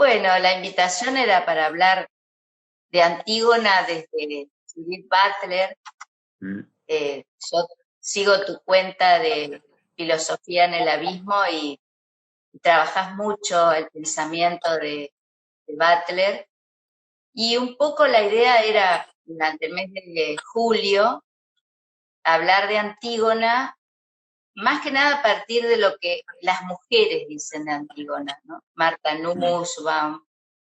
Bueno, la invitación era para hablar de Antígona desde Judith Butler. Yo sigo tu cuenta de Filosofía en el Abismo y trabajas mucho el pensamiento de Butler. Y un poco la idea era, durante el mes de julio, hablar de Antígona, más que nada a partir de lo que las mujeres dicen de Antígona, ¿no? Marta Nussbaum,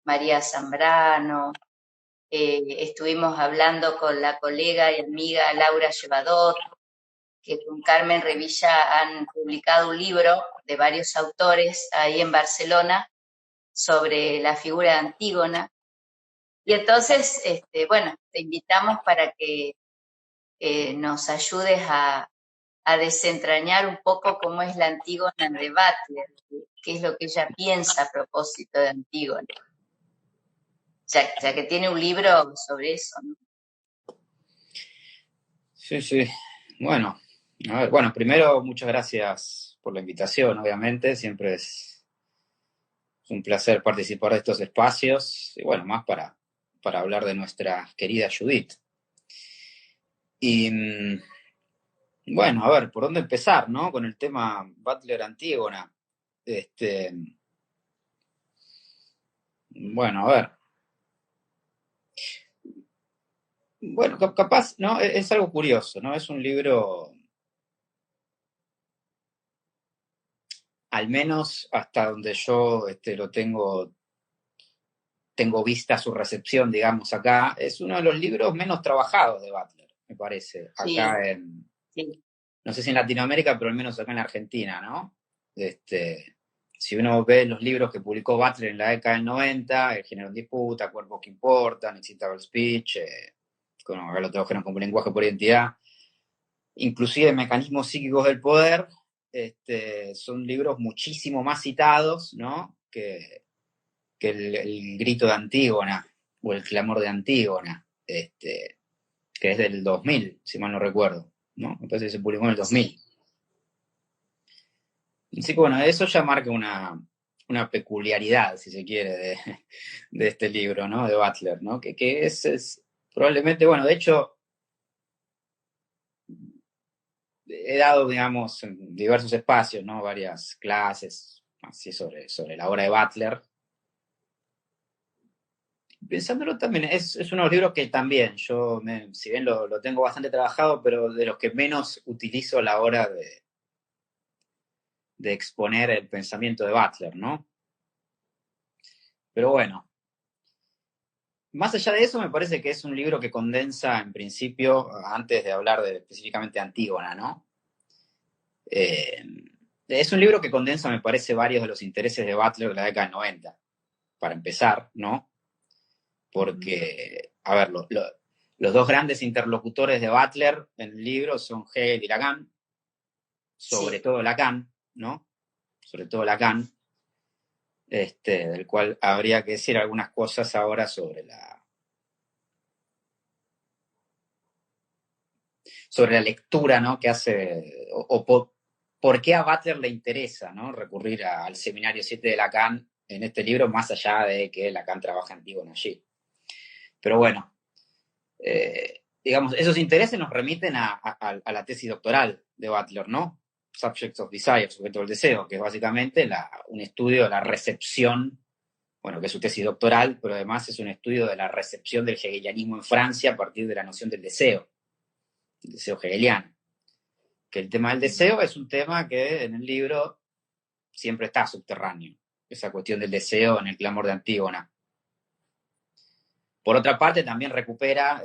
María Zambrano. Estuvimos hablando con la colega y amiga Laura Llevador, que con Carmen Revilla han publicado un libro de varios autores ahí en Barcelona sobre la figura de Antígona. Y entonces, bueno, te invitamos para que nos ayudes a desentrañar un poco cómo es la Antígona de Butler, qué es lo que ella piensa a propósito de Antígona, ya que tiene un libro sobre eso, ¿no? Sí, sí. Bueno, a ver, bueno, primero muchas gracias por la invitación, obviamente, siempre es un placer participar de estos espacios, y bueno, más para hablar de nuestra querida Judith. Y bueno, a ver, ¿por dónde empezar, no? Con el tema Butler-Antígona. Bueno, a ver. Bueno, capaz, ¿no? Es algo curioso, ¿no? Es un libro, al menos hasta donde yo lo tengo vista su recepción, digamos, acá, es uno de los libros menos trabajados de Butler, me parece, acá sí. No sé si en Latinoamérica, pero al menos acá en Argentina, ¿no? Si uno ve los libros que publicó Butler en la década del 90, El género en disputa, Cuerpos que importan, Excitable Speech, como acá lo tradujeron como lenguaje por identidad, inclusive Mecanismos psíquicos del poder, son libros muchísimo más citados, ¿no? Que el grito de Antígona o el clamor de Antígona, que es del 2000, si mal no recuerdo, ¿no? Me parece que se publicó en el 2000. Así que bueno, eso ya marca una peculiaridad, si se quiere, de este libro, ¿no? De Butler, ¿no? Que es probablemente, bueno, de hecho, he dado, digamos, en diversos espacios, ¿no? Varias clases así sobre la obra de Butler. Pensándolo también, es uno de los libros que también yo, si bien lo tengo bastante trabajado, pero de los que menos utilizo a la hora de exponer el pensamiento de Butler, ¿no? Pero bueno, más allá de eso, me parece que es un libro que condensa, en principio, antes de hablar específicamente de Antígona, ¿no? Es un libro que condensa, me parece, varios de los intereses de Butler de la década del 90, para empezar, ¿no? Porque, a ver, los dos grandes interlocutores de Butler en el libro son Hegel y Lacan, sobre todo Lacan, ¿no? Sobre todo Lacan, del cual habría que decir algunas cosas ahora sobre la lectura, ¿no? Que hace, por qué a Butler le interesa, ¿no? Recurrir al seminario 7 de Lacan en este libro, más allá de que Lacan trabaja Antígona allí. Pero bueno, digamos, esos intereses nos remiten a la tesis doctoral de Butler, ¿no? Subjects of Desire, sujeto del deseo, que es básicamente un estudio de la recepción, bueno, que es su tesis doctoral, pero además es un estudio de la recepción del hegelianismo en Francia a partir de la noción del deseo hegeliano. Que el tema del deseo es un tema que en el libro siempre está subterráneo, esa cuestión del deseo en el clamor de Antígona. Por otra parte, también recupera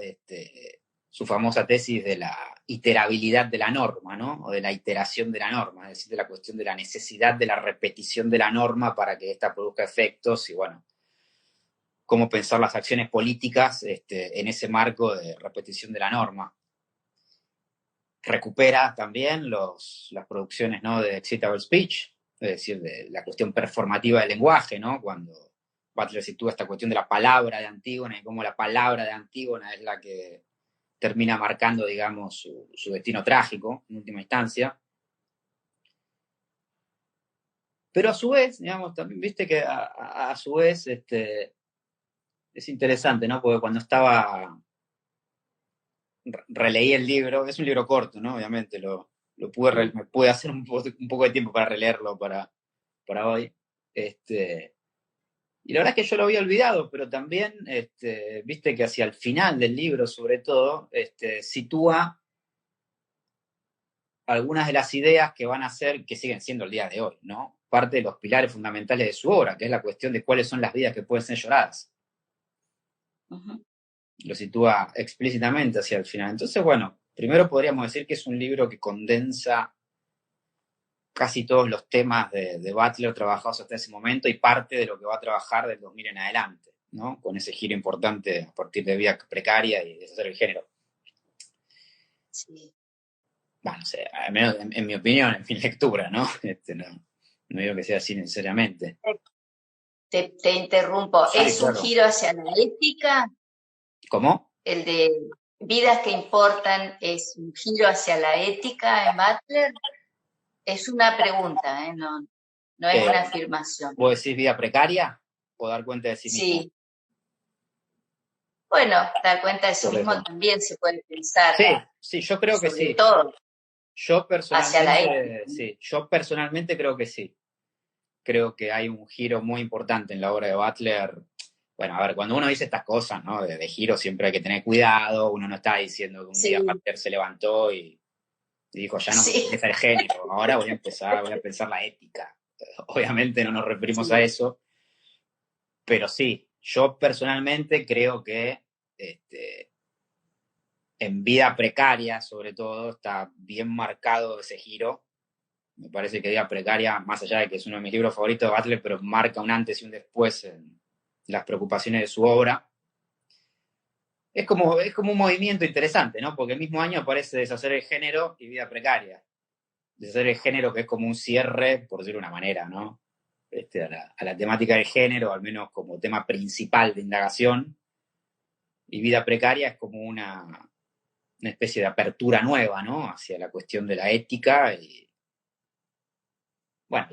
su famosa tesis de la iterabilidad de la norma, ¿no? O de la iteración de la norma, es decir, de la cuestión de la necesidad de la repetición de la norma para que ésta produzca efectos y, bueno, cómo pensar las acciones políticas en ese marco de repetición de la norma. Recupera también las producciones, ¿no? De Excitable Speech, es decir, de la cuestión performativa del lenguaje, ¿no? Cuando Butler sitúa esta cuestión de la palabra de Antígona y cómo la palabra de Antígona es la que termina marcando, digamos, su destino trágico, en última instancia. Pero a su vez, digamos, también viste que a su vez es interesante, ¿no? Porque cuando releí el libro, es un libro corto, ¿no? Obviamente, me pude hacer un poco de tiempo para releerlo para hoy. Y la verdad es que yo lo había olvidado, pero también, viste que hacia el final del libro, sobre todo, sitúa algunas de las ideas que van a ser, que siguen siendo el día de hoy, ¿no? Parte de los pilares fundamentales de su obra, que es la cuestión de cuáles son las vidas que pueden ser lloradas. Uh-huh. Lo sitúa explícitamente hacia el final. Entonces, bueno, primero podríamos decir que es un libro que condensa casi todos los temas de Butler trabajados hasta ese momento y parte de lo que va a trabajar del 2000 en adelante, ¿no? Con ese giro importante a partir de vida precaria y deshacer el género. Sí. Bueno, no sé, al menos en mi opinión, en mi lectura, ¿no? No digo que sea así necesariamente. Te interrumpo. Sí, ¿es claro. Un giro hacia la ética? ¿Cómo? El de vidas que importan, ¿es un giro hacia la ética en Butler? Es una pregunta, ¿eh? No es una afirmación. ¿Vos decís vida precaria o dar cuenta de sí mismo? Sí. Bueno, dar cuenta de sí mismo también se puede pensar. Sí, yo creo que sí. Sobre todo. Yo personalmente, sí, yo personalmente creo que sí. Creo que hay un giro muy importante en la obra de Butler. Bueno, a ver, cuando uno dice estas cosas, ¿no? De giro siempre hay que tener cuidado. Uno no está diciendo que un día Butler se levantó y dijo, ya no me interesa el género, ahora voy a pensar la ética. Obviamente no nos referimos a eso, pero sí, yo personalmente creo que en vida precaria, sobre todo, está bien marcado ese giro. Me parece que Vida Precaria, más allá de que es uno de mis libros favoritos de Butler, pero marca un antes y un después en las preocupaciones de su obra. Es como un movimiento interesante, ¿no? Porque el mismo año aparece Deshacer el género y Vida Precaria. Deshacer el género, que es como un cierre, por decirlo de una manera, ¿no? A la temática del género, al menos como tema principal de indagación. Y Vida Precaria es como una especie de apertura nueva, ¿no? Hacia la cuestión de la ética y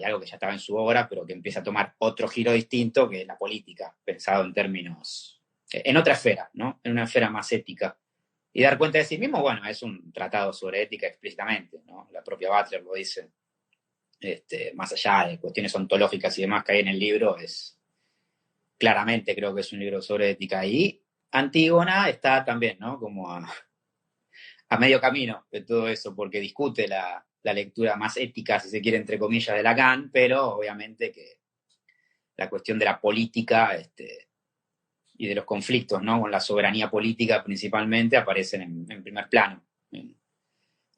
algo que ya estaba en su obra, pero que empieza a tomar otro giro distinto, que es la política, pensado en términos, en otra esfera, ¿no? En una esfera más ética. Y dar cuenta de sí mismo, bueno, es un tratado sobre ética explícitamente, ¿no? La propia Butler lo dice. Más allá de cuestiones ontológicas y demás que hay en el libro, claramente creo que es un libro sobre ética. Y Antígona está también, ¿no? Como a medio camino de todo eso, porque discute la lectura más ética, si se quiere, entre comillas, de Lacan, pero obviamente que la cuestión de la política y de los conflictos, ¿no? Con la soberanía política principalmente aparecen en primer plano en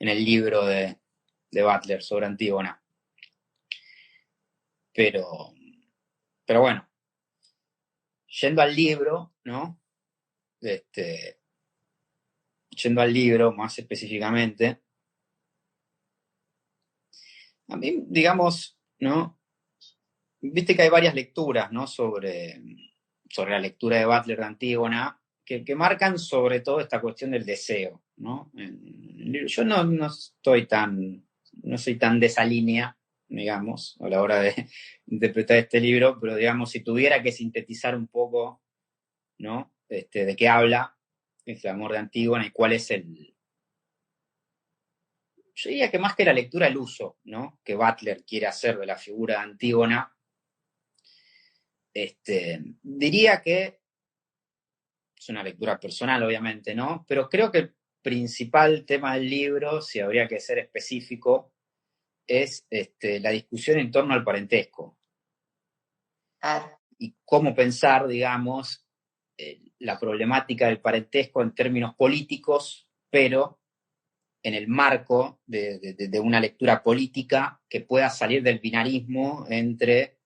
el libro de Butler sobre Antígona. Pero bueno, yendo al libro, ¿no? Yendo al libro más específicamente, a mí, digamos, ¿no? Viste que hay varias lecturas, ¿no? Sobre la lectura de Butler de Antígona, que marcan sobre todo esta cuestión del deseo, ¿no? Yo no soy tan de esa línea, digamos, a la hora de interpretar este libro, pero digamos, si tuviera que sintetizar un poco, ¿no? De qué habla el amor de Antígona y cuál es yo diría que más que la lectura, el uso, ¿no? Que Butler quiere hacer de la figura de Antígona. Diría que es una lectura personal, obviamente, ¿no? Pero creo que el principal tema del libro, si habría que ser específico, es la discusión en torno al parentesco. Y cómo pensar, digamos, la problemática del parentesco en términos políticos, pero en el marco de una lectura política que pueda salir del binarismo entre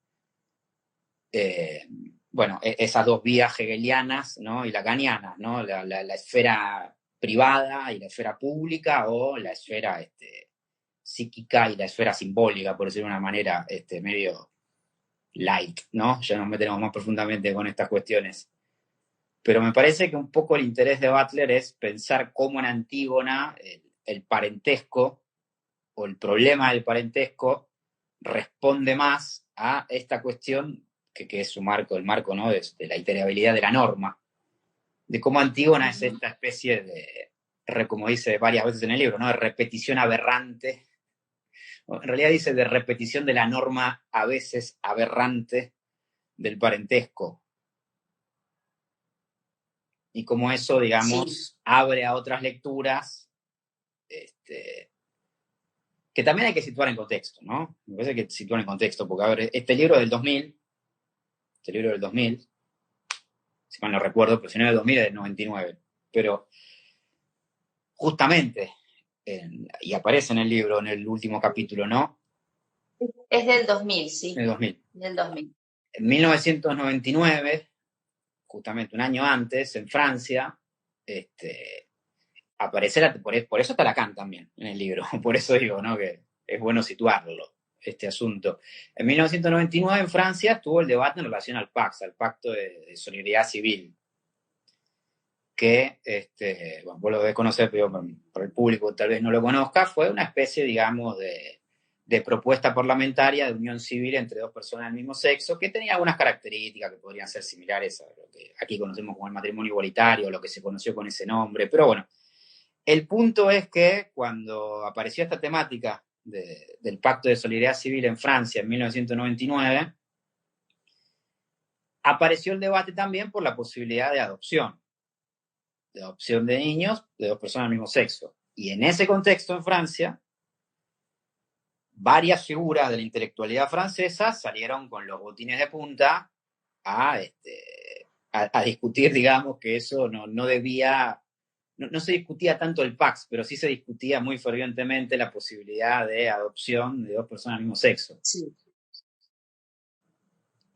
esas dos vías hegelianas, ¿no? Y lacanianas, ¿no? La esfera privada y la esfera pública, o la esfera psíquica y la esfera simbólica, por decirlo de una manera medio light, ¿no? Ya nos metemos más profundamente con estas cuestiones. Pero me parece que un poco el interés de Butler es pensar cómo en Antígona el parentesco o el problema del parentesco responde más a esta cuestión que es su marco, el marco, ¿no?, de la iterabilidad de la norma, de cómo Antígona es esta especie de, como dice varias veces en el libro, ¿no?, de repetición aberrante. En realidad dice de repetición de la norma a veces aberrante del parentesco. Y como eso, digamos, abre a otras lecturas, que también hay que situar en contexto, ¿no? Me parece que situar en contexto, porque, a ver, este libro del 2000, si mal no recuerdo, pero si no es del 2000 es del 99, pero justamente, y aparece en el libro, en el último capítulo, ¿no? Es del 2000, sí. Del 2000. Del 2000. En 1999, justamente un año antes, en Francia, aparece, por eso está Lacan también en el libro, por eso digo, ¿no?, que es bueno situarlo, este asunto. En 1999 en Francia estuvo el debate en relación al PACS, al Pacto de Solidaridad Civil, que, bueno, vos lo debés conocer, pero para el público tal vez no lo conozca, fue una especie, digamos, de propuesta parlamentaria de unión civil entre dos personas del mismo sexo, que tenía algunas características que podrían ser similares a lo que aquí conocemos como el matrimonio igualitario, lo que se conoció con ese nombre, pero bueno, el punto es que cuando apareció esta temática del Pacto de Solidaridad Civil en Francia en 1999, apareció el debate también por la posibilidad de adopción de niños de dos personas del mismo sexo. Y en ese contexto, en Francia, varias figuras de la intelectualidad francesa salieron con los botines de punta a discutir, digamos, que eso no debía, no se discutía tanto el PACS, pero sí se discutía muy fervientemente la posibilidad de adopción de dos personas del mismo sexo. Sí.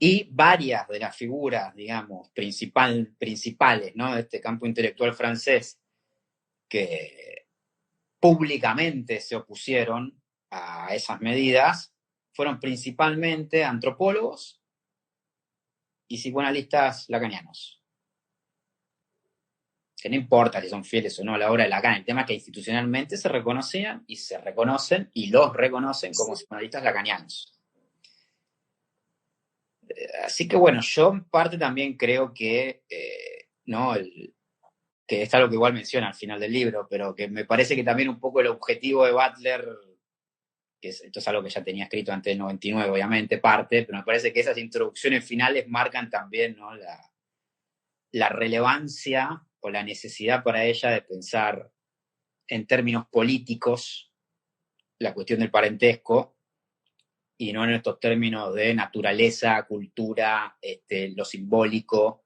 Y varias de las figuras, digamos, principales, ¿no?, de este campo intelectual francés, que públicamente se opusieron a esas medidas, fueron principalmente antropólogos y psicoanalistas lacanianos. Que no importa si son fieles o no a la obra de Lacan, el tema es que institucionalmente se reconocían y se reconocen y los reconocen como psicoanalistas lacanianos. Así que bueno, yo en parte también creo que, ¿no?, que es algo que igual menciona al final del libro, pero que me parece que también un poco el objetivo de Butler, que esto es algo que ya tenía escrito antes del 99, obviamente, parte, pero me parece que esas introducciones finales marcan también, ¿no?, la relevancia o la necesidad para ella de pensar en términos políticos la cuestión del parentesco y no en estos términos de naturaleza, cultura, lo simbólico,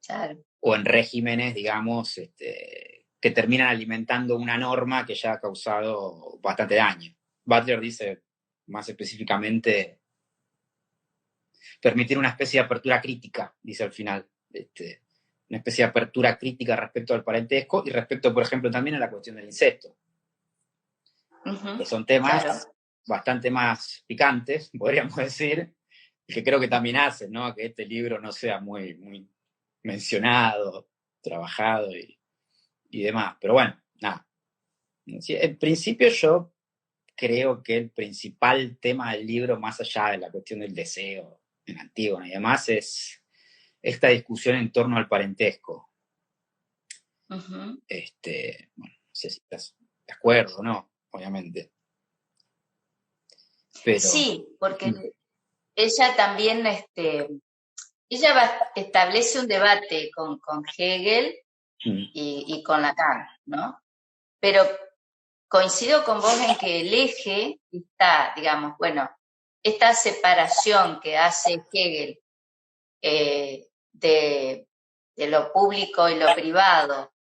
Claro. O en regímenes, digamos, que terminan alimentando una norma que ya ha causado bastante daño. Butler dice, más específicamente, permitir una especie de apertura crítica, dice al final, una especie de apertura crítica respecto al parentesco y respecto, por ejemplo, también a la cuestión del incesto, que son temas bastante más picantes, podríamos decir, y que creo que también hacen, ¿no?, que este libro no sea muy, muy mencionado, trabajado y demás. Pero bueno, nada. Sí, en principio yo creo que el principal tema del libro, más allá de la cuestión del deseo en Antígona y demás, es esta discusión en torno al parentesco. Bueno, no sé si estás de acuerdo o no, obviamente. Pero, sí, porque ella también, ella establece un debate con Hegel y con Lacan, ¿no? Pero coincido con vos en que el eje está, digamos, bueno, esta separación que hace Hegel de lo público y lo privado,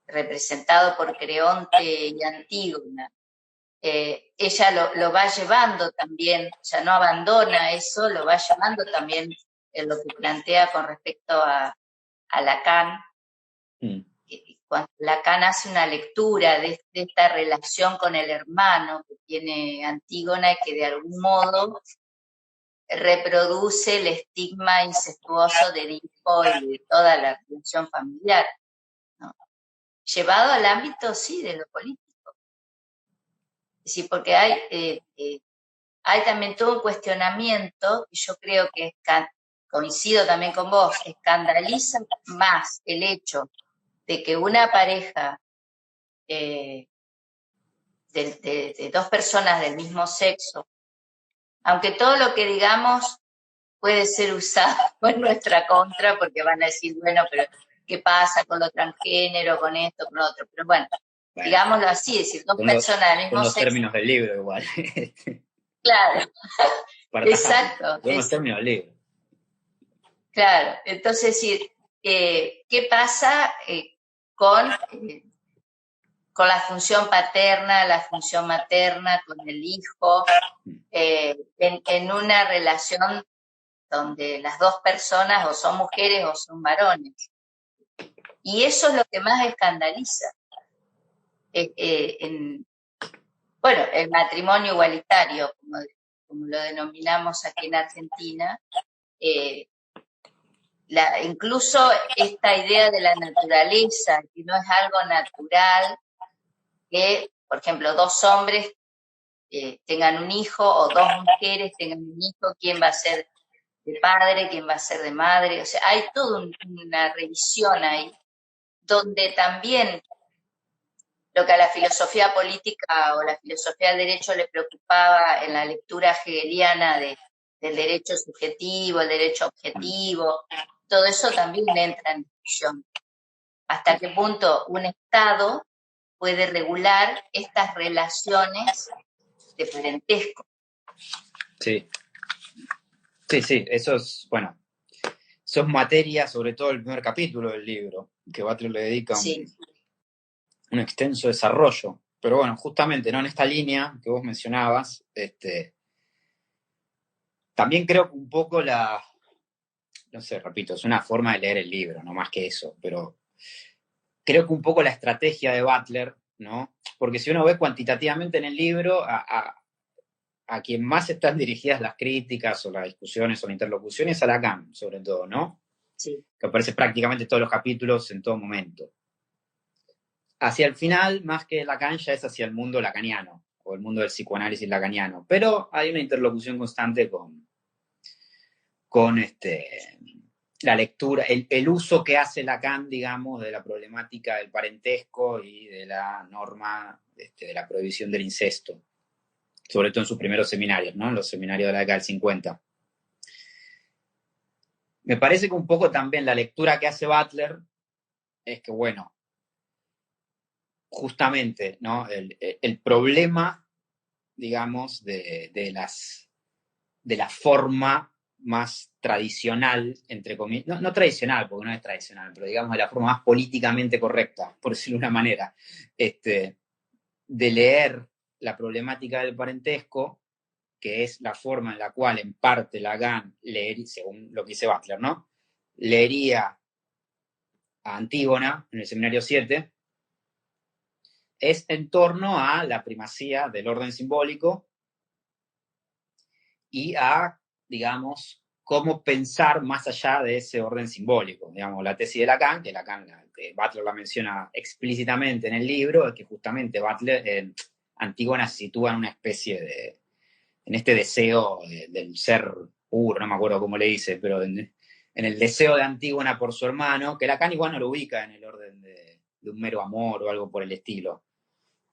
representado por Creonte y Antígona, ella lo va llevando también, ya no abandona eso, lo va llevando también en lo que plantea con respecto a Lacan. Cuando Lacan hace una lectura de esta relación con el hermano que tiene Antígona y que de algún modo reproduce el estigma incestuoso del hijo y de toda la relación familiar, ¿no? Llevado al ámbito, sí, de lo político. Sí, porque hay también todo un cuestionamiento, y yo creo que coincido también con vos, escandaliza más el hecho de que una pareja de dos personas del mismo sexo, aunque todo lo que digamos puede ser usado en nuestra contra, porque van a decir, bueno, pero ¿qué pasa con lo transgénero, con esto, con lo otro? Pero bueno, digámoslo así, es decir, dos personas del mismo sexo. Son los términos del libro igual. Claro, exacto. Son los términos del libro. Claro, entonces, decir, ¿qué pasa con la función paterna, la función materna, con el hijo, en una relación donde las dos personas o son mujeres o son varones? Y eso es lo que más escandaliza. Bueno, el matrimonio igualitario, como lo denominamos aquí en Argentina, incluso esta idea de la naturaleza, que no es algo natural, que, por ejemplo, dos hombres tengan un hijo o dos mujeres tengan un hijo, quién va a ser de padre, quién va a ser de madre. O sea, hay toda una revisión ahí, donde también lo que a la filosofía política o la filosofía del derecho le preocupaba en la lectura hegeliana del derecho subjetivo, el derecho objetivo, todo eso también entra en discusión. ¿Hasta qué punto un Estado puede regular estas relaciones de parentesco? Sí. Sí, eso es, bueno, son materias, sobre todo el primer capítulo del libro, que Butler le dedica un extenso desarrollo. Pero bueno, justamente, ¿no? En esta línea que vos mencionabas, también creo que un poco no sé, repito, es una forma de leer el libro, no más que eso, pero creo que un poco la estrategia de Butler, ¿no? Porque si uno ve cuantitativamente en el libro, a quien más están dirigidas las críticas o las discusiones o las interlocuciones, a Lacan, sobre todo, ¿no? Sí. Que aparece prácticamente en todos los capítulos, en todo momento. Hacia el final, más que Lacan, ya es hacia el mundo lacaniano, o el mundo del psicoanálisis lacaniano. Pero hay una interlocución constante con la lectura, el uso que hace Lacan, digamos, de la problemática del parentesco y de la norma de la prohibición del incesto, sobre todo en sus primeros seminarios, ¿no? En los seminarios de la década del 50. Me parece que un poco también la lectura que hace Butler es que, bueno, justamente, ¿no? El problema, digamos, de la forma más tradicional, entre comillas, no tradicional, porque no es tradicional, pero digamos de la forma más políticamente correcta, por decirlo de una manera, de leer la problemática del parentesco, que es la forma en la cual en parte Lacan leería, según lo que dice Butler, ¿no? Leería a Antígona en el Seminario 7, es en torno a la primacía del orden simbólico y a, digamos, cómo pensar más allá de ese orden simbólico. Digamos, la tesis de Lacan, que Butler la menciona explícitamente en el libro, es que justamente Antígona se sitúa en una especie en este deseo del ser puro, no me acuerdo cómo le dice, pero en el deseo de Antígona por su hermano, que Lacan igual no lo ubica en el orden de un mero amor o algo por el estilo.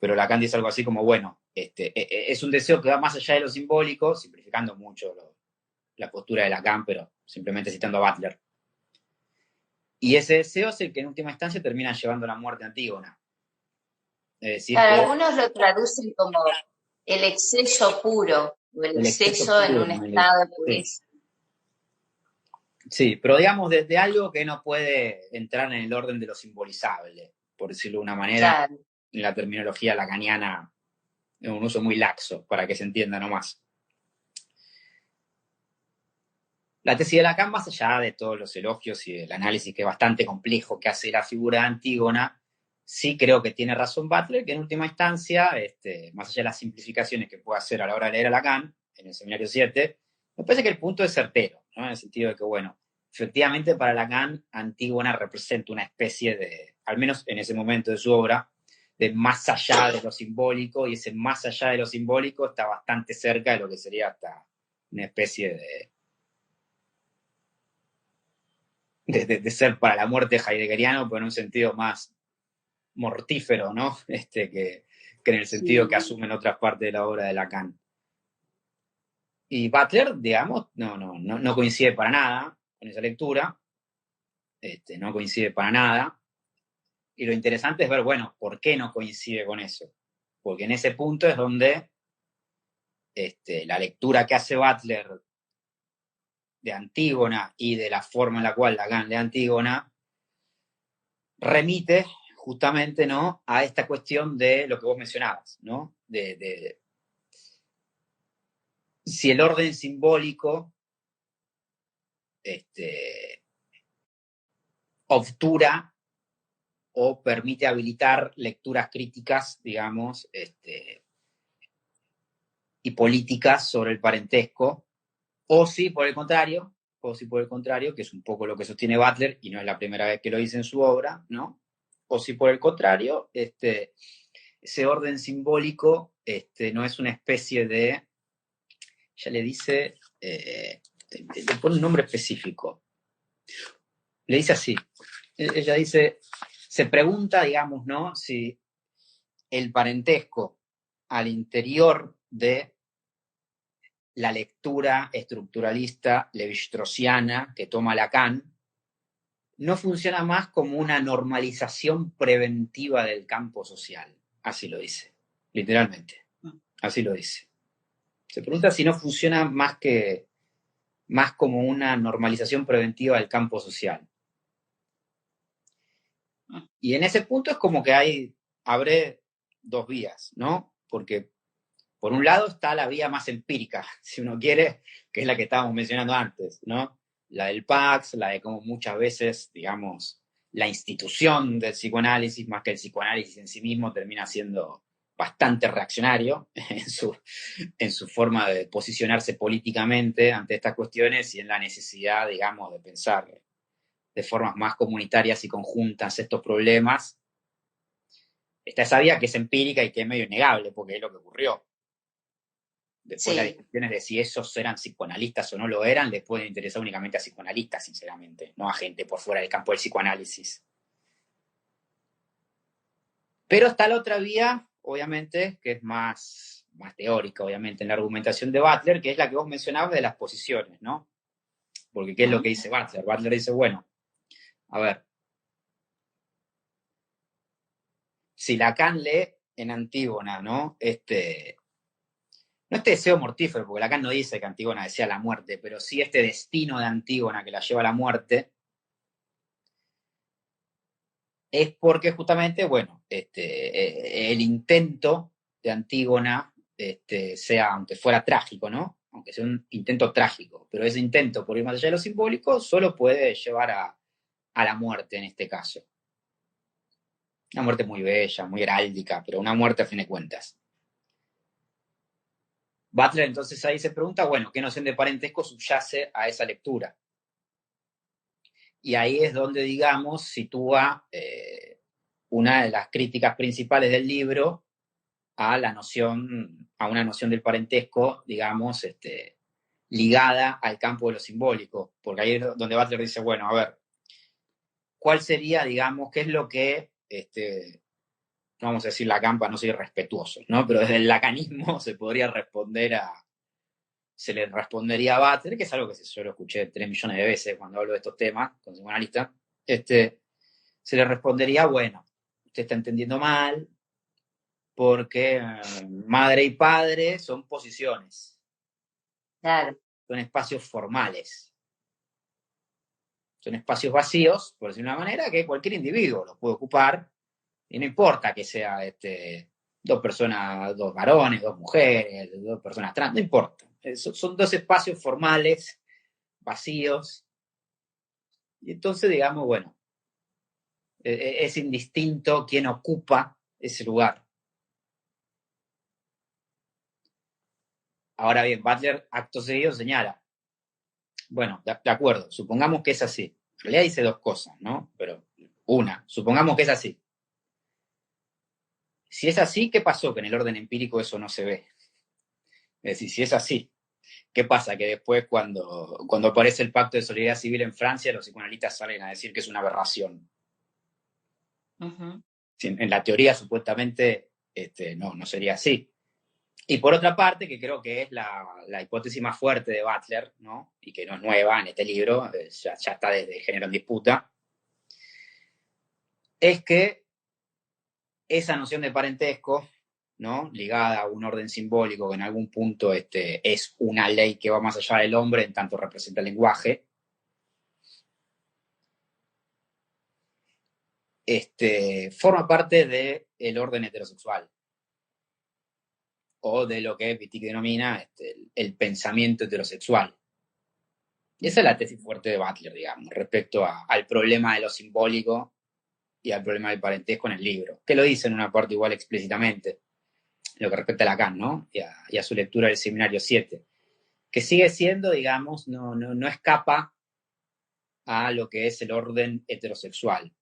Pero Lacan dice algo así como, bueno, es un deseo que va más allá de lo simbólico, simplificando mucho la postura de Lacan, pero simplemente citando a Butler. Y ese deseo es el que en última instancia termina llevando a la muerte de Antígona. Es decir, algunos lo traducen como el exceso puro, o el exceso en un estado de pureza. Sí, pero digamos desde algo que no puede entrar en el orden de lo simbolizable, por decirlo de una manera, claro. En la terminología lacaniana, es un uso muy laxo, para que se entienda nomás. La tesis de Lacan, más allá de todos los elogios y del análisis que es bastante complejo que hace la figura de Antígona, sí creo que tiene razón Butler, que en última instancia, más allá de las simplificaciones que puede hacer a la hora de leer a Lacan, en el Seminario 7, me parece que el punto es certero, ¿no? En el sentido de que, bueno, efectivamente para Lacan, Antígona representa una especie de, al menos en ese momento de su obra, de más allá de lo simbólico, y ese más allá de lo simbólico está bastante cerca de lo que sería hasta una especie de ser para la muerte heideggeriano, pero en un sentido más mortífero, ¿no? Que en el sentido que asumen otras partes de la obra de Lacan. Y Butler, digamos, no coincide para nada con esa lectura, no coincide para nada. Y lo interesante es ver, bueno, ¿por qué no coincide con eso? Porque en ese punto es donde la lectura que hace Butler de Antígona y de la forma en la cual Lacan lee Antígona remite justamente, ¿no?, a esta cuestión de lo que vos mencionabas, ¿no? De si el orden simbólico obtura o permite habilitar lecturas críticas, digamos, y políticas sobre el parentesco, o si por el contrario, que es un poco lo que sostiene Butler, y no es la primera vez que lo dice en su obra, ¿no? O si por el contrario, ese orden simbólico no es una especie de, ya le dice, le pone un nombre específico. Le dice así, ella dice, se pregunta, digamos, ¿no?, si el parentesco al interior de la lectura estructuralista levi-straussiana que toma Lacan no funciona más como una normalización preventiva del campo social. Así lo dice, literalmente. Así lo dice. Se pregunta si no funciona más como una normalización preventiva del campo social. Y en ese punto es como que abre dos vías, ¿no? Porque por un lado está la vía más empírica, si uno quiere, que es la que estábamos mencionando antes, ¿no? La del Pax, la de cómo muchas veces, digamos, la institución del psicoanálisis, más que el psicoanálisis en sí mismo, termina siendo bastante reaccionario en su forma de posicionarse políticamente ante estas cuestiones y en la necesidad, digamos, de pensar de formas más comunitarias y conjuntas estos problemas. Está esa vía que es empírica y que es medio innegable, porque es lo que ocurrió. Después las discusiones de si esos eran psicoanalistas o no lo eran, les pueden interesar únicamente a psicoanalistas, sinceramente, no a gente por fuera del campo del psicoanálisis. Pero está la otra vía, obviamente, que es más teórica, obviamente, en la argumentación de Butler, que es la que vos mencionabas de las posiciones, ¿no? Porque ¿qué es lo que dice Butler? Butler dice, bueno, a ver, si Lacan lee en Antígona, ¿no? No este deseo mortífero, porque Lacan no dice que Antígona desea la muerte, pero sí este destino de Antígona que la lleva a la muerte, es porque justamente, bueno, el intento de Antígona sea, aunque fuera trágico, ¿no? Aunque sea un intento trágico, pero ese intento por ir más allá de lo simbólico solo puede llevar a la muerte en este caso. Una muerte muy bella, muy heráldica, pero una muerte a fin de cuentas. Butler entonces ahí se pregunta, bueno, ¿qué noción de parentesco subyace a esa lectura? Y ahí es donde, digamos, sitúa una de las críticas principales del libro a una noción del parentesco, digamos, ligada al campo de lo simbólico, porque ahí es donde Butler dice, bueno, a ver, ¿cuál sería, digamos, qué es lo que, no vamos a decir Lacan para no ser irrespetuosos, ¿no? Pero desde el lacanismo se le respondería a Butler, que es algo que yo lo escuché 3 millones de veces cuando hablo de estos temas con psicoanalistas, se le respondería, bueno, usted está entendiendo mal, porque madre y padre son posiciones. Claro. Son espacios formales. Son espacios vacíos, por decirlo de una manera, que cualquier individuo los puede ocupar, y no importa que sea 2 personas, 2 varones, 2 mujeres, 2 personas trans, no importa. Son 2 espacios formales, vacíos, y entonces, digamos, bueno, es indistinto quién ocupa ese lugar. Ahora bien, Butler, acto seguido, señala, bueno, de acuerdo, supongamos que es así. En realidad dice 2 cosas, ¿no? Pero una, supongamos que es así. Si es así, ¿qué pasó? Que en el orden empírico eso no se ve. Es decir, si es así, ¿qué pasa? Que después cuando aparece el Pacto de Solidaridad Civil en Francia, los psicoanalistas salen a decir que es una aberración. En la teoría, supuestamente, no sería así. Y por otra parte, que creo que es la hipótesis más fuerte de Butler, ¿no? Y que no es nueva en este libro, ya está desde Género en Disputa, es que esa noción de parentesco, ¿no? Ligada a un orden simbólico que en algún punto es una ley que va más allá del hombre en tanto representa el lenguaje, forma parte del orden heterosexual o de lo que Wittig denomina el pensamiento heterosexual. Y esa es la tesis fuerte de Butler, digamos, respecto al problema de lo simbólico y al problema del parentesco en el libro, que lo dice en una parte igual explícitamente, lo que respecta a Lacan, ¿no? Y a su lectura del Seminario 7, que sigue siendo, digamos, no escapa a lo que es el orden heterosexual.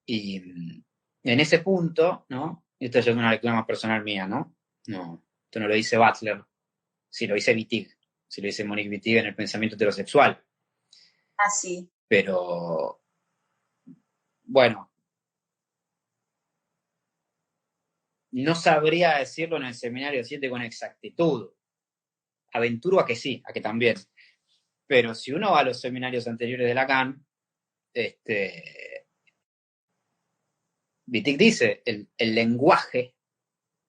Y en ese punto, ¿no? Esto ya es una lectura más personal mía, ¿no? No, esto no lo dice Butler, sí lo dice Wittig, sí lo dice Monique Wittig en el pensamiento heterosexual. Ah, sí. Pero, bueno, no sabría decirlo en el Seminario 7 con exactitud. Aventuro a que sí, a que también. Pero si uno va a los seminarios anteriores de Lacan, Wittig dice, el lenguaje,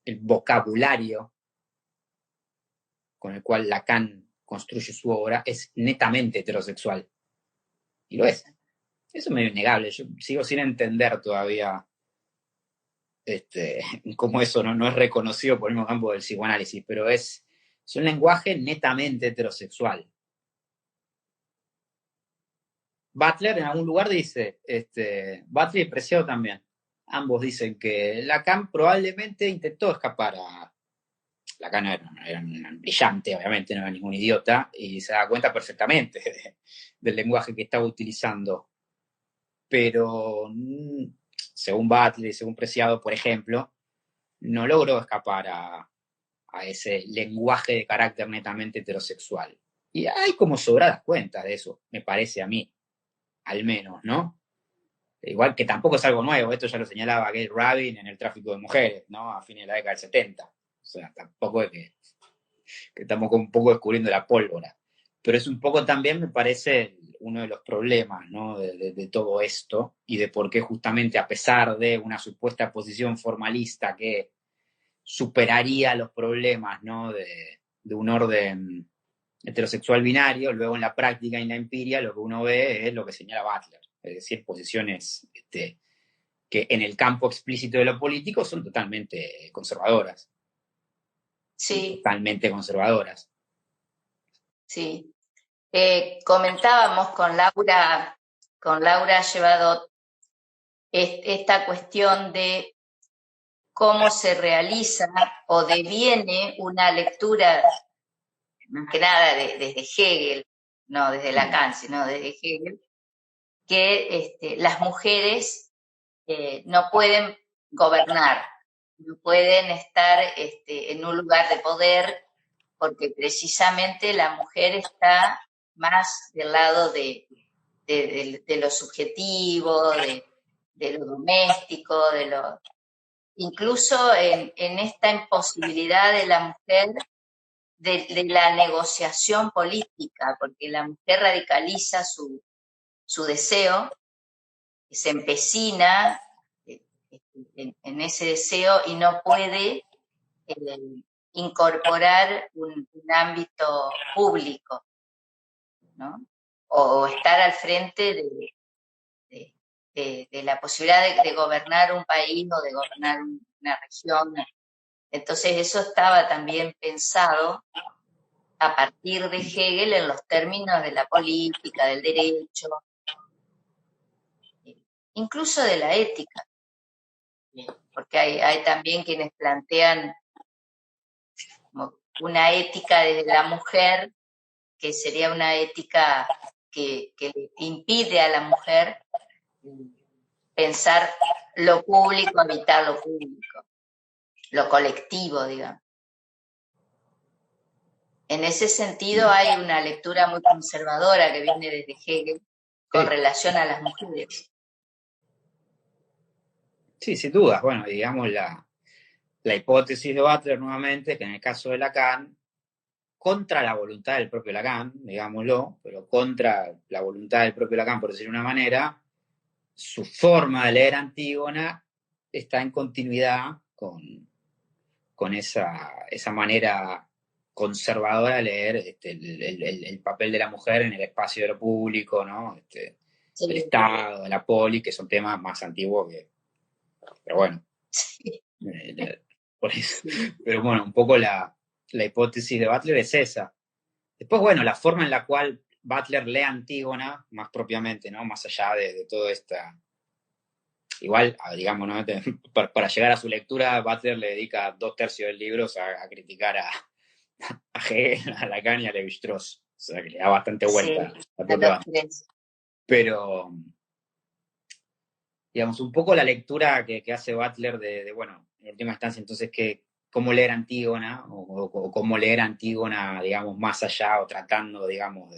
el vocabulario con el cual Lacan construye su obra es netamente heterosexual. Y lo es. Eso es medio innegable. Yo sigo sin entender todavía cómo eso no es reconocido por el mismo campo del psicoanálisis, pero es un lenguaje netamente heterosexual. Butler en algún lugar dice, Butler y Preciado también, ambos dicen que Lacan probablemente intentó escapar a... Lacan era un brillante, obviamente, no era ningún idiota, y se da cuenta perfectamente del lenguaje que estaba utilizando. Pero, según Butler y según Preciado, por ejemplo, no logró escapar a ese lenguaje de carácter netamente heterosexual. Y hay como sobradas cuentas de eso, me parece a mí, al menos, ¿no? Igual que tampoco es algo nuevo, esto ya lo señalaba Gail Rabin en El tráfico de mujeres, ¿no? A fines de la década del 70. O sea, tampoco es que estamos un poco descubriendo la pólvora. Pero es un poco también, me parece, uno de los problemas, ¿no? de todo esto y de por qué justamente a pesar de una supuesta posición formalista que superaría los problemas, ¿no? de un orden heterosexual binario, luego en la práctica y en la empiria lo que uno ve es lo que señala Butler, es decir, posiciones que en el campo explícito de lo político son totalmente conservadoras. Sí. Totalmente conservadoras. Sí. Comentábamos con Laura Llevadot esta cuestión de cómo se realiza o deviene una lectura, más que nada desde Hegel, no desde Lacan, sino desde Hegel, que las mujeres no pueden gobernar, no pueden estar en un lugar de poder, porque precisamente la mujer está más del lado de lo subjetivo, de lo doméstico, incluso en esta imposibilidad de la mujer de la negociación política, porque la mujer radicaliza su deseo, se empecina en ese deseo y no puede incorporar un ámbito público, ¿no? O estar al frente de la posibilidad de gobernar un país o de gobernar una región. Entonces eso estaba también pensado a partir de Hegel en los términos de la política, del derecho, incluso de la ética, porque hay también quienes plantean como una ética de la mujer, que sería una ética que le impide a la mujer pensar lo público, habitar lo público, lo colectivo, digamos. En ese sentido hay una lectura muy conservadora que viene desde Hegel con relación a las mujeres. Sí, sin duda. Bueno, digamos la hipótesis de Butler nuevamente, que en el caso de Lacan, contra la voluntad del propio Lacan, digámoslo, pero contra la voluntad del propio Lacan, por decirlo de una manera, su forma de leer Antígona está en continuidad con esa manera conservadora de leer el papel de la mujer en el espacio de lo público, ¿no? Sí. El Estado, la poli, que son temas más antiguos que... Pero bueno. Sí. Por eso. Sí. Pero bueno, un poco la hipótesis de Butler es esa. Después, bueno, la forma en la cual Butler lee Antígona, más propiamente, ¿no? Más allá de toda esta... Igual, digamos, ¿no? Para llegar a su lectura, Butler le dedica 2/3 del libro a criticar a Hegel, a Lacan y a Lévi-Strauss. O sea, que le da bastante vuelta Sí, a propia Butler. Pero, digamos, un poco la lectura que hace Butler de, bueno, en última instancia, entonces, cómo leer Antígona, o cómo leer Antígona, digamos, más allá, o tratando, digamos,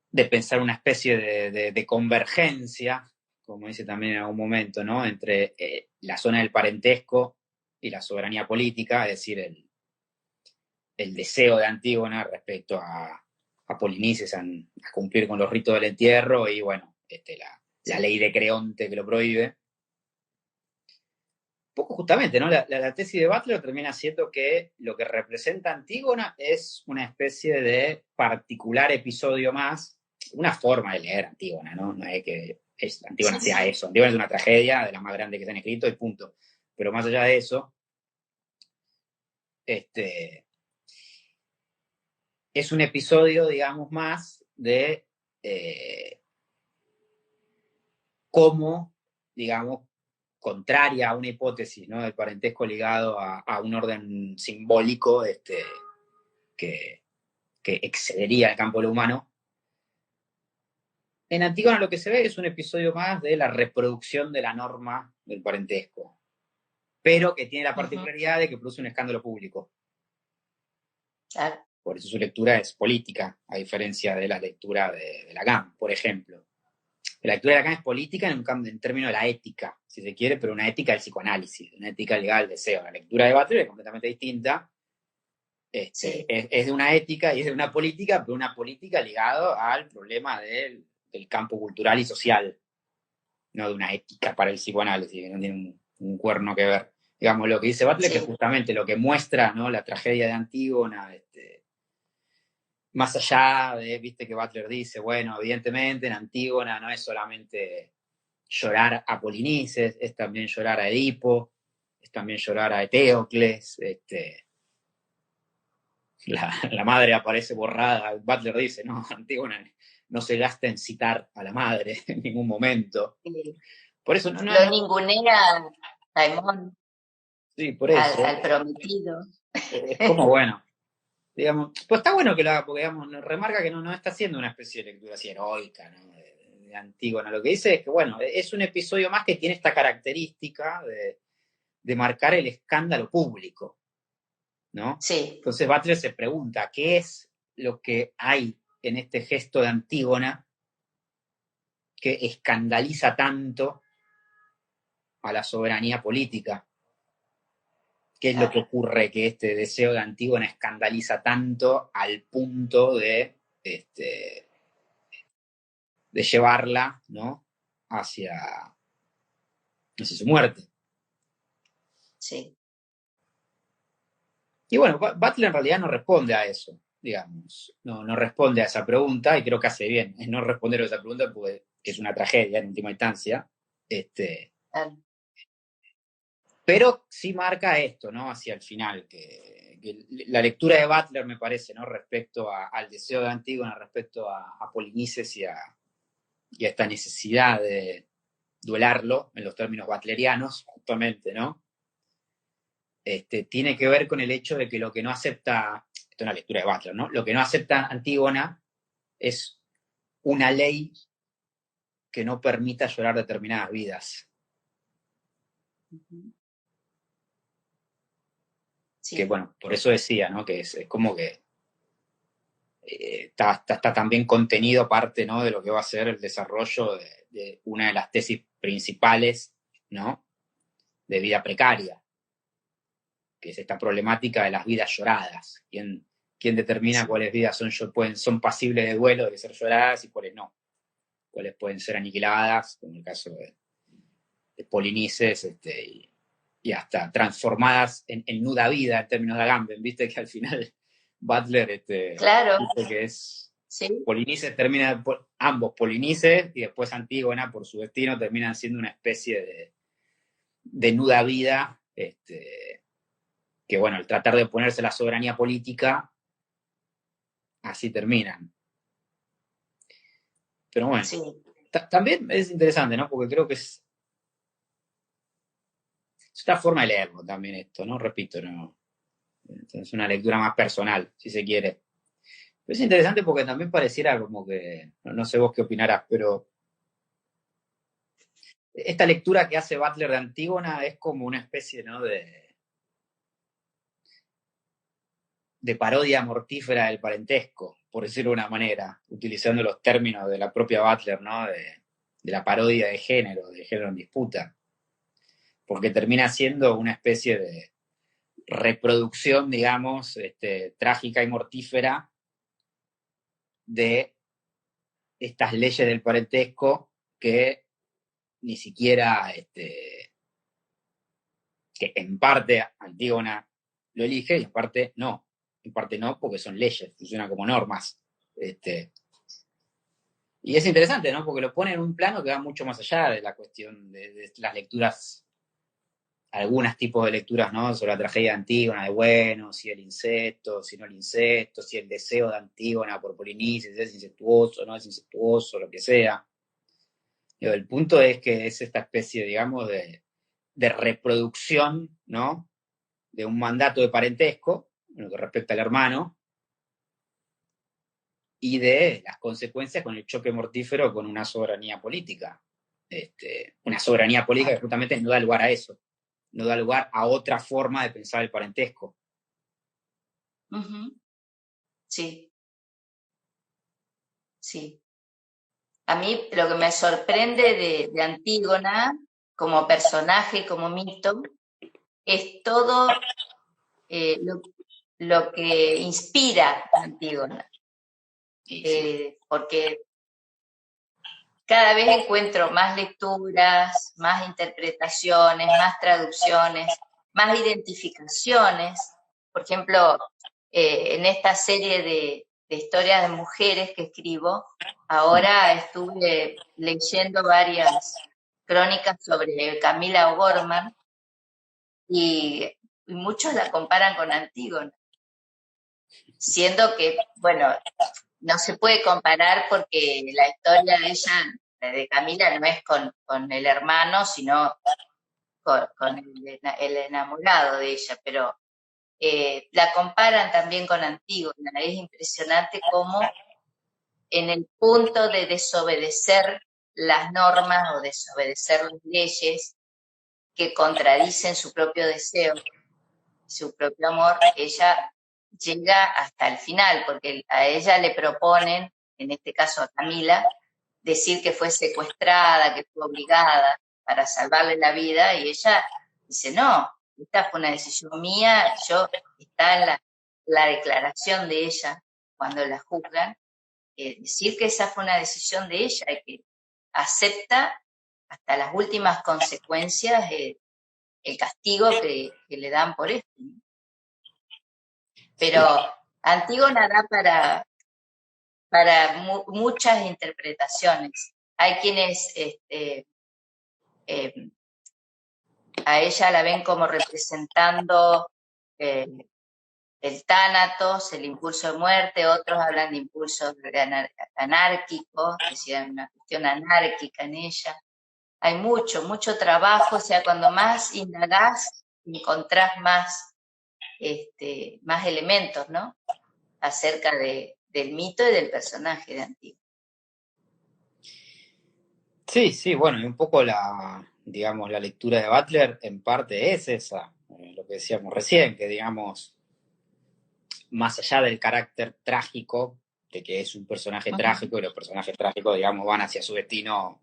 de pensar una especie de convergencia, como dice también en algún momento, ¿no? Entre la zona del parentesco y la soberanía política, es decir, el deseo de Antígona respecto a Polinices a cumplir con los ritos del entierro y, bueno, la ley de Creonte que lo prohíbe. Poco justamente, ¿no? La tesis de Butler termina siendo que lo que representa Antígona es una especie de particular episodio más, una forma de leer Antígona, ¿no? No es que Antígona sea eso. Antígona es una tragedia de las más grandes que se han escrito y punto. Pero más allá de eso, es un episodio, digamos, más de cómo, digamos, contraria a una hipótesis, ¿no? Del parentesco ligado a un orden simbólico que excedería el campo de lo humano. En Antígona lo que se ve es un episodio más de la reproducción de la norma del parentesco, pero que tiene la particularidad de que produce un escándalo público. Claro. Por eso su lectura es política, a diferencia de la lectura de Lacan, por ejemplo. La lectura de Lacan es política en términos de la ética, si se quiere, pero una ética del psicoanálisis, una ética legal del deseo. La lectura de Butler es completamente distinta. Sí. Es de una ética y es de una política, pero una política ligada al problema del campo cultural y social, no de una ética para el psicoanálisis, que no tiene un cuerno que ver. Digamos, lo que dice Butler, que justamente lo que muestra, ¿no? La tragedia de Antígona, más allá de, viste que Butler dice, bueno, evidentemente en Antígona no es solamente llorar a Polinices, es también llorar a Edipo, es también llorar a Eteocles, la madre aparece borrada. Butler dice, no, Antígona no se gasta en citar a la madre en ningún momento. Sí. Por eso lo ningunea Simón. Sí, por eso. Al prometido. Es como, bueno, digamos, pues está bueno que lo haga, porque, digamos, remarca que no está haciendo una especie de lectura así heroica, ¿no? de Antígona. Lo que dice es que, bueno, es un episodio más que tiene esta característica de marcar el escándalo público, ¿no? Sí. Entonces Butler se pregunta, ¿qué es lo que hay en este gesto de Antígona que escandaliza tanto a la soberanía política? ¿Qué es lo que ocurre que este deseo de Antígona escandaliza tanto al punto de llevarla, ¿no? hacia su muerte? Sí. Y bueno, Butler en realidad no responde a eso, digamos, no responde a esa pregunta, y creo que hace bien en no responder a esa pregunta porque es una tragedia en última instancia. Pero sí marca esto, ¿no? Hacia el final, que la lectura de Butler me parece, ¿no? Respecto al deseo de Antígona, respecto a Polinices y a esta necesidad de duelarlo, en los términos butlerianos, justamente, ¿no? Tiene que ver con el hecho de que lo que no acepta, esto es una lectura de Butler, ¿no? Lo que no acepta Antígona es una ley que no permita llorar determinadas vidas. Sí. Que bueno, por eso decía, ¿no? Que es como que está también contenido parte, ¿no?, de lo que va a ser el desarrollo de una de las tesis principales, ¿no?, de vida precaria, que es esta problemática de las vidas lloradas. ¿Quién determina cuáles vidas son pasibles de duelo, de ser lloradas, y cuáles no? Cuáles pueden ser aniquiladas, como el caso de Polinices, y hasta transformadas en nuda vida, en términos de Agamben. Viste que al final Butler claro. dice que es... Sí. Polinices termina, ambos, Polinices y después Antígona, por su destino, terminan siendo una especie de nuda vida, que bueno, al tratar de oponerse a la soberanía política, así terminan. Pero bueno, sí. También es interesante, ¿no? Porque creo que es otra forma de leerlo también esto, ¿no? Repito, ¿no? Es una lectura más personal, si se quiere. Pero es interesante porque también pareciera como que, no sé vos qué opinarás, pero esta lectura que hace Butler de Antígona es como una especie, ¿no?, de parodia mortífera del parentesco, por decirlo de una manera, utilizando los términos de la propia Butler, ¿no?, de la parodia de género en disputa, porque termina siendo una especie de reproducción, digamos, trágica y mortífera de estas leyes del parentesco que ni siquiera, que en parte Antígona lo elige y en parte no. En parte no, porque son leyes, funcionan como normas. Y es interesante, ¿no? Porque lo pone en un plano que va mucho más allá de la cuestión de las lecturas, algunos tipos de lecturas, ¿no?, sobre la tragedia de Antígona, de bueno, si el incesto, si no el incesto, si el deseo de Antígona por Polinices es incestuoso, no es incestuoso, lo que sea. El punto es que es esta especie, digamos, de reproducción, ¿no?, de un mandato de parentesco, en lo que respecta al hermano, y de las consecuencias con el choque mortífero con una soberanía política. Una soberanía política que justamente no da lugar a eso, no da lugar a otra forma de pensar el parentesco. Sí. Sí. A mí lo que me sorprende de Antígona, como personaje, como mito, es todo lo que inspira a Antígona. Porque cada vez encuentro más lecturas, más interpretaciones, más traducciones, más identificaciones. Por ejemplo, en esta serie de historias de mujeres que escribo, ahora estuve leyendo varias crónicas sobre Camila O'Gorman y muchos la comparan con Antígona, siendo que, bueno, no se puede comparar porque la historia de ella, de Camila, no es con el hermano, sino con el enamorado de ella, pero la comparan también con Antígona. Es impresionante cómo en el punto de desobedecer las normas o desobedecer las leyes que contradicen su propio deseo, su propio amor, ella llega hasta el final, porque a ella le proponen, en este caso a Camila, decir que fue secuestrada, que fue obligada para salvarle la vida, y ella dice, no, esta fue una decisión mía, está en la declaración de ella cuando la juzgan, decir que esa fue una decisión de ella y que acepta hasta las últimas consecuencias el castigo que le dan por esto. Pero Antígona da para muchas interpretaciones. Hay quienes a ella la ven como representando el tánatos, el impulso de muerte, otros hablan de impulsos anárquicos, decían una cuestión anárquica en ella. Hay mucho trabajo, o sea, cuando más indagás, encontrás más elementos, ¿no?, acerca del mito y del personaje de Antígona. Sí, sí, bueno, y un poco digamos, la lectura de Butler en parte es esa, lo que decíamos recién, que digamos, más allá del carácter trágico, de que es un personaje trágico y los personajes trágicos, digamos, van hacia su destino.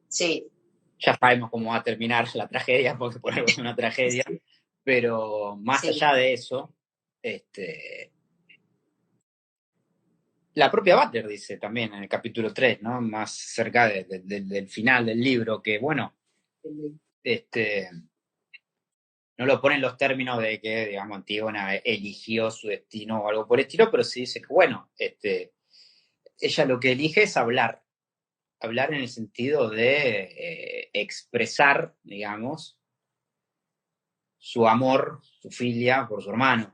Sí. Ya sabemos cómo va a terminar la tragedia, porque por algo es una tragedia, Sí. pero más Sí. allá de eso, la propia Butler dice también en el capítulo 3, ¿no? Más cerca del final del libro, que bueno, no lo pone en los términos de que, digamos, Antígona eligió su destino o algo por el estilo, pero sí dice que, bueno, ella lo que elige es hablar en el sentido de expresar, digamos, su amor, su filia por su hermano.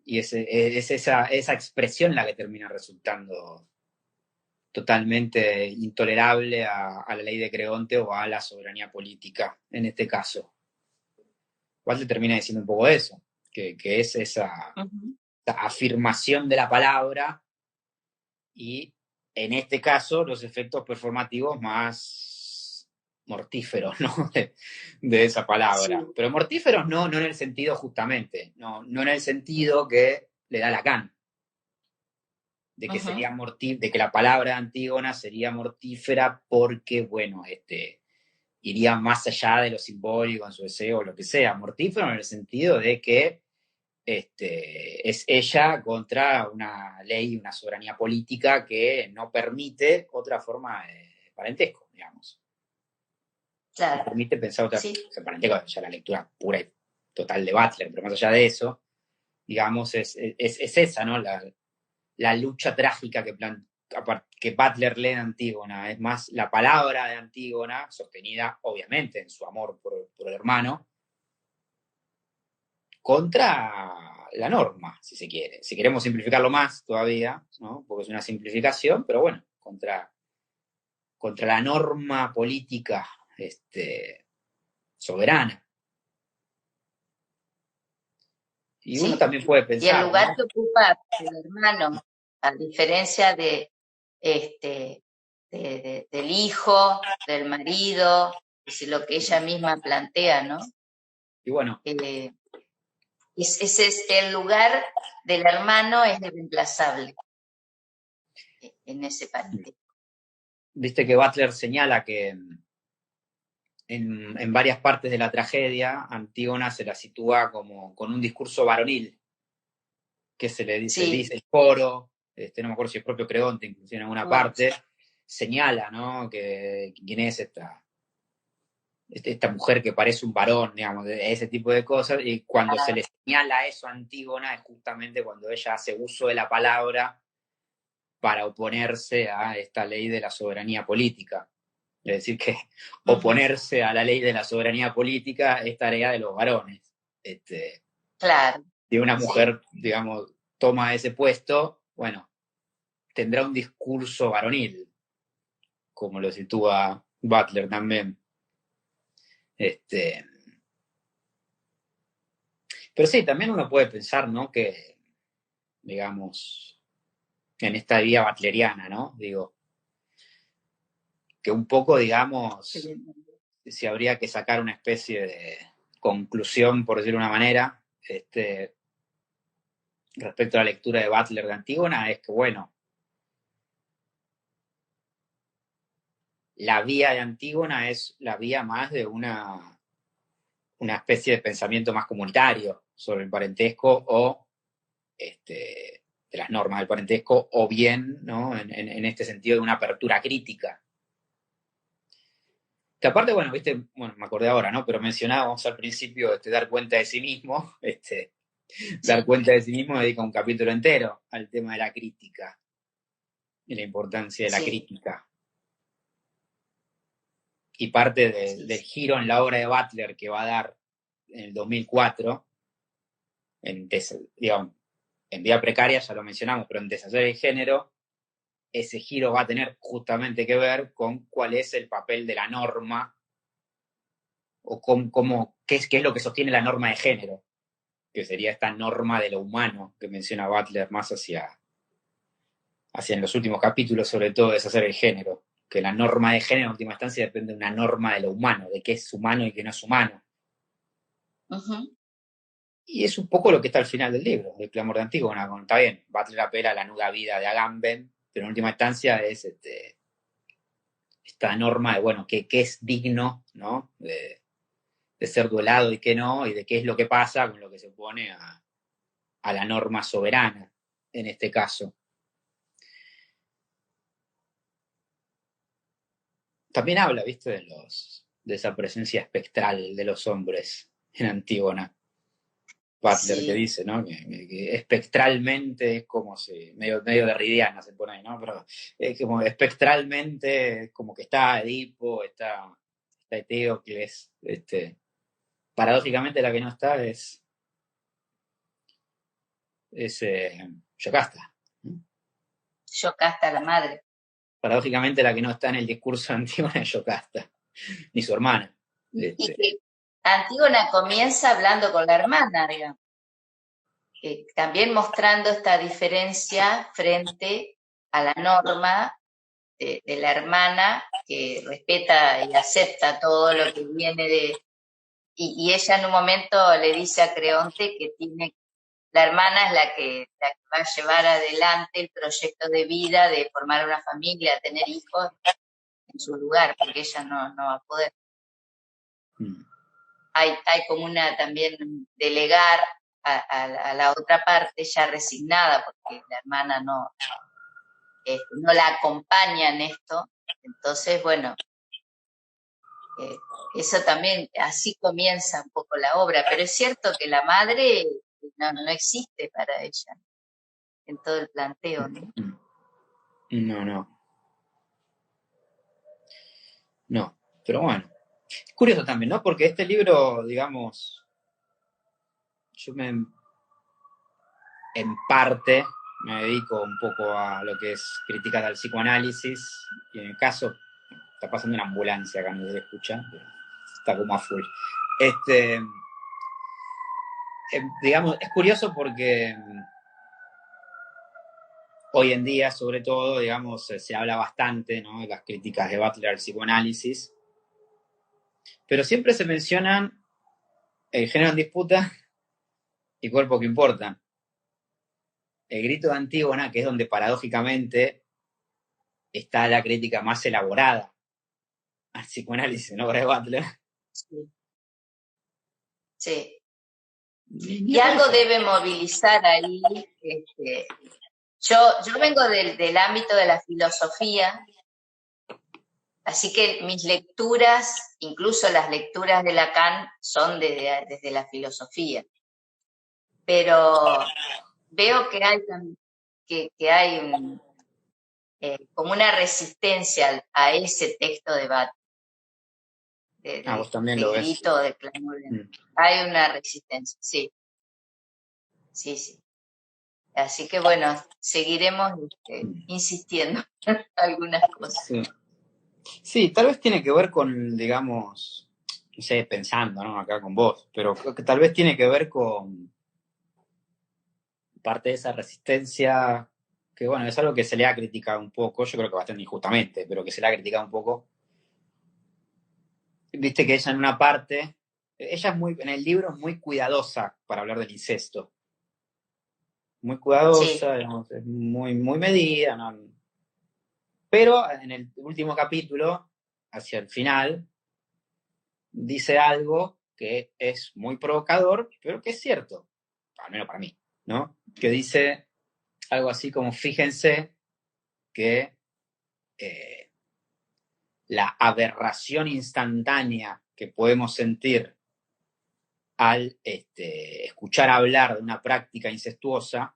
Y es esa expresión la que termina resultando totalmente intolerable a la ley de Creonte o a la soberanía política, en este caso. Igual te termina diciendo un poco eso, que es esa afirmación de la palabra y, en este caso, los efectos performativos más mortíferos, ¿no? de esa palabra. Sí. Pero mortíferos no en el sentido justamente, no en el sentido que le da Lacan, de que sería de que la palabra Antígona sería mortífera porque, bueno, iría más allá de lo simbólico en su deseo o lo que sea. Mortífero en el sentido de que es ella contra una ley, una soberanía política que no permite otra forma de parentesco, digamos. Claro. No permite pensar otra Sí. o sea, parentesco, ya la lectura pura y total de Butler, pero más allá de eso, digamos, es esa, ¿no? La lucha trágica que Butler lee en Antígona. Es más la palabra de Antígona, sostenida obviamente en su amor por el hermano, contra la norma, si se quiere. Si queremos simplificarlo más todavía, ¿no? Porque es una simplificación, pero bueno, contra la norma política soberana. Y uno también puede Y el pensar, lugar ¿no? que ocupa el hermano, a diferencia del hijo, del marido, es lo que ella misma plantea, ¿no? Y bueno, Ese es el lugar del hermano, es irreemplazable en ese parentesco. viste que Butler señala que en varias partes de la tragedia, Antígona se la sitúa como con un discurso varonil, que se le dice, Sí. el coro, no me acuerdo si es propio Creonte, inclusive en alguna parte, señala, ¿no? Que quién es esta mujer que parece un varón, digamos, de ese tipo de cosas, y cuando se le señala eso a Antígona es justamente cuando ella hace uso de la palabra para oponerse a esta ley de la soberanía política. Es decir, que oponerse a la ley de la soberanía política es tarea de los varones. Claro. Si una mujer, digamos, toma ese puesto, bueno, tendrá un discurso varonil, como lo sitúa Butler también. Pero sí, también uno puede pensar, ¿no? Que, digamos, en esta vía butleriana, ¿no? Digo, que un poco, digamos, si habría que sacar una especie de conclusión, por decirlo de una manera, respecto a la lectura de Butler de Antígona, es que, bueno, la vía de Antígona es la vía más de una especie de pensamiento más comunitario sobre el parentesco o de las normas del parentesco, o bien, ¿no? en este sentido de una apertura crítica. Que aparte, bueno, viste, bueno, me acordé ahora, ¿no? Pero mencionábamos al principio dar cuenta de sí mismo, dar cuenta de sí mismo dedica un capítulo entero al tema de la crítica y la importancia de la crítica. Y parte del giro en la obra de Butler que va a dar en el 2004, digamos, en Vida Precaria, ya lo mencionamos, pero en Deshacer el Género, ese giro va a tener justamente que ver con cuál es el papel de la norma o qué es lo que sostiene la norma de género, que sería esta norma de lo humano que menciona Butler más hacia en los últimos capítulos, sobre todo Deshacer el Género. que la norma de género en última instancia depende de una norma de lo humano, de qué es humano y qué no es humano. Ujú. Y es un poco lo que está al final del libro, del clamor de Antígona. Está bien, Butler apela a la nuda vida de Agamben, pero en última instancia es esta norma de, bueno, qué es digno, ¿no? De ser duelado y qué no, y de qué es lo que pasa con lo que se opone a la norma soberana, en este caso. También habla, ¿viste? De esa presencia espectral de los hombres en Antígona. Butler, que Sí, dice, ¿no? Que espectralmente es como si, medio derridiana se pone ahí, ¿no? Pero es como espectralmente, es como que está Edipo, está Eteocles, paradójicamente la que no está es Yocasta. Yocasta la madre. Paradójicamente la que no está en el discurso de Antígona es Yocasta, ni su hermana. Y que Antígona comienza hablando con la hermana, digamos, también mostrando esta diferencia frente a la norma de la hermana, que respeta y acepta todo lo que viene de... Y ella en un momento le dice a Creonte que la hermana es la que va a llevar adelante el proyecto de vida, de formar una familia, tener hijos en su lugar, porque ella no va a poder. Hay como una también delegar a la otra parte ya resignada, porque la hermana no la acompaña en esto. Entonces, bueno, eso también, así comienza un poco la obra, pero es cierto que la madre no existe para ella en todo el planteo, ¿no? No, pero bueno. Es curioso también, ¿no? Porque este libro, digamos, en parte, me dedico un poco a lo que es crítica del psicoanálisis, y en el caso, está pasando una ambulancia acá, no se escucha, pero está como a full. Digamos, es curioso porque hoy en día, sobre todo, digamos, se habla bastante, ¿no?, de las críticas de Butler al psicoanálisis, pero siempre se mencionan el género en disputa y cuerpo que importa. El grito de Antígona, que es donde paradójicamente está la crítica más elaborada al psicoanálisis en obra de Butler. Sí. Sí. Y algo debe movilizar ahí. Yo vengo del ámbito de la filosofía, así que mis lecturas, incluso las lecturas de Lacan, son desde la filosofía. Pero veo que hay como una resistencia a ese texto de Butler. Vos también lo ves. Grito, de clamor. Hay una resistencia, sí. Sí. Así que bueno, seguiremos insistiendo en algunas cosas. Sí, tal vez tiene que ver con, digamos, no sé, pensando, ¿no?, acá con vos, pero creo que tal vez tiene que ver con parte de esa resistencia, que bueno, es algo que se le ha criticado un poco, yo creo que bastante injustamente, pero que se le ha criticado un poco. Viste que ella en una parte, ella en el libro es muy cuidadosa para hablar del incesto. Muy cuidadosa, sí. Digamos, es muy medida, ¿no? Pero en el último capítulo, hacia el final, dice algo que es muy provocador, pero que es cierto, al menos para mí, ¿no? Que dice algo así como: fíjense que la aberración instantánea que podemos sentir al escuchar hablar de una práctica incestuosa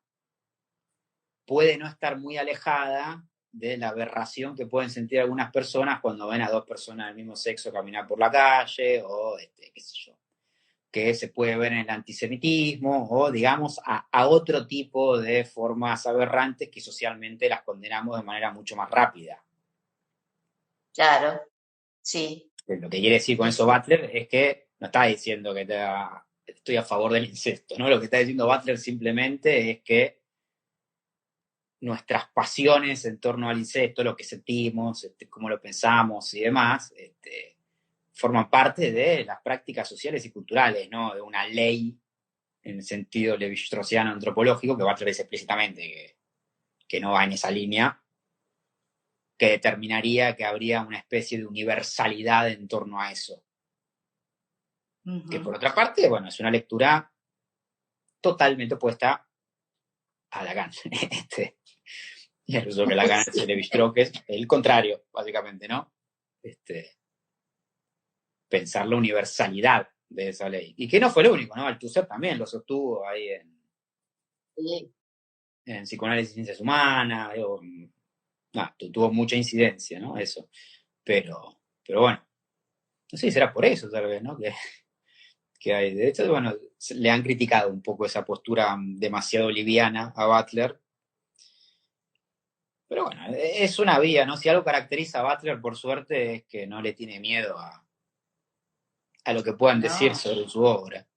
puede no estar muy alejada de la aberración que pueden sentir algunas personas cuando ven a dos personas del mismo sexo caminar por la calle, o qué sé yo, que se puede ver en el antisemitismo, o digamos a otro tipo de formas aberrantes que socialmente las condenamos de manera mucho más rápida. Claro, sí. Lo que quiere decir con eso Butler es que no está diciendo que estoy a favor del incesto, ¿no? Lo que está diciendo Butler simplemente es que nuestras pasiones en torno al incesto, lo que sentimos, cómo lo pensamos y demás, forman parte de las prácticas sociales y culturales, ¿no? De una ley en el sentido levi-straussiano antropológico, que Butler dice explícitamente que no va en esa línea, que determinaría que habría una especie de universalidad en torno a eso. Uh-huh. Que por otra parte, bueno, es una lectura totalmente opuesta a Lacan. Y eso que Lacan es Levi-Strauss, que es el contrario, básicamente, ¿no? Pensar la universalidad de esa ley. Y que no fue lo único, ¿no? Althusser también lo sostuvo ahí en Psicoanálisis y Ciencias Humanas, tuvo mucha incidencia, ¿no? Eso. Pero bueno, no sé si será por eso, tal vez, ¿no? Que hay. De hecho, bueno, le han criticado un poco esa postura demasiado liviana a Butler. Pero bueno, es una vía, ¿no? Si algo caracteriza a Butler, por suerte, es que no le tiene miedo a lo que puedan decir sobre su obra.